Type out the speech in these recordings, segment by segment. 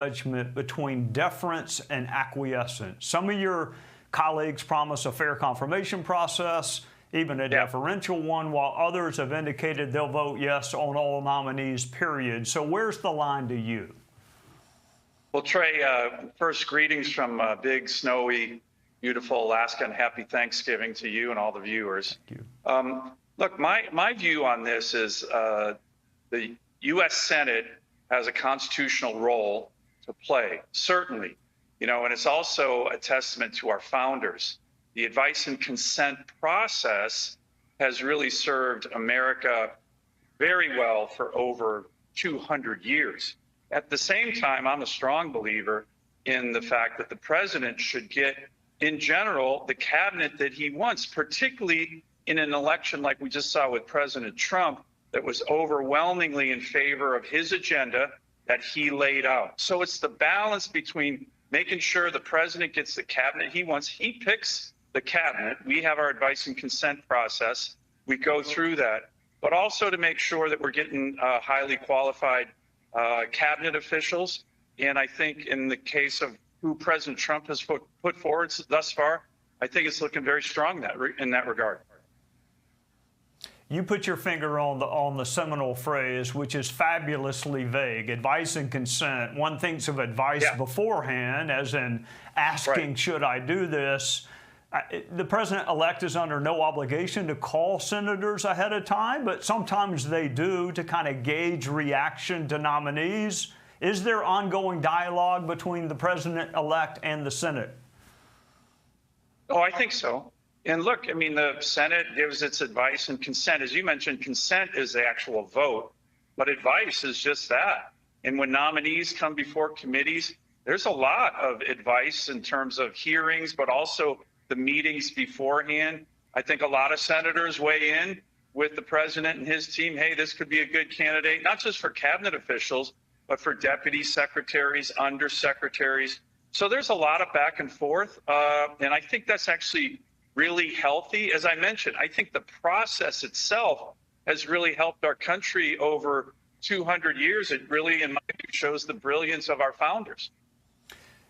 judgment between deference and acquiescence. Some of your colleagues promise a fair confirmation process, even a deferential one, while others have indicated they'll vote yes on all nominees, period. So where's the line to you? Well, Trey, first greetings from big, snowy, beautiful Alaska, and happy Thanksgiving to you and all the viewers. Thank you. Look, my view on this is the U.S. Senate has a constitutional role to play, certainly, and it's also a testament to our founders. The advice and consent process has really served America very well for over 200 years. At the same time, I'm a strong believer in the fact that the president should get, in general, the cabinet that he wants, particularly in an election like we just saw with President Trump that was overwhelmingly in favor of his agenda that he laid out. So it's the balance between making sure the president gets the cabinet he wants. He picks the cabinet. We have our advice and consent process. We go through that, but also to make sure that we're getting highly qualified cabinet officials. And I think in the case of who President Trump has put forward thus far, I think it's looking very strong in that regard. You put your finger on the seminal phrase, which is fabulously vague, advice and consent. One thinks of advice beforehand, as in asking, should I do this? The president-elect is under no obligation to call senators ahead of time, but sometimes they do to kind of gauge reaction to nominees. Is there ongoing dialogue between the president-elect and the Senate? Oh, I think so. And look, I mean, the Senate gives its advice and consent. As you mentioned, consent is the actual vote, but advice is just that. And when nominees come before committees, there's a lot of advice in terms of hearings, but also the meetings beforehand. I think a lot of senators weigh in with the president and his team. Hey, this could be a good candidate, not just for cabinet officials, but for deputy secretaries, undersecretaries. So there's a lot of back and forth. And I think that's actually really healthy. As I mentioned, I think the process itself has really helped our country over 200 years. It really, in my view, shows the brilliance of our founders.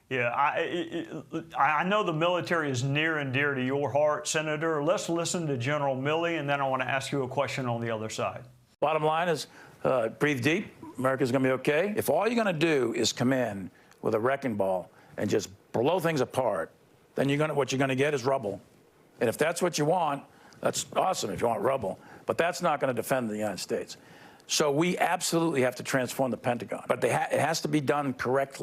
Yeah, I know the military is near and dear to your heart, Senator. Let's listen to General Milley, and then I want to ask you a question on the other side. Bottom line is breathe deep. America's going to be okay. If all you're going to do is come in with a wrecking ball and just blow things apart, then what you're going to get is rubble. And if that's what you want, that's awesome if you want rubble. But that's not going to defend the United States. So we absolutely have to transform the Pentagon. But it has to be done correctly.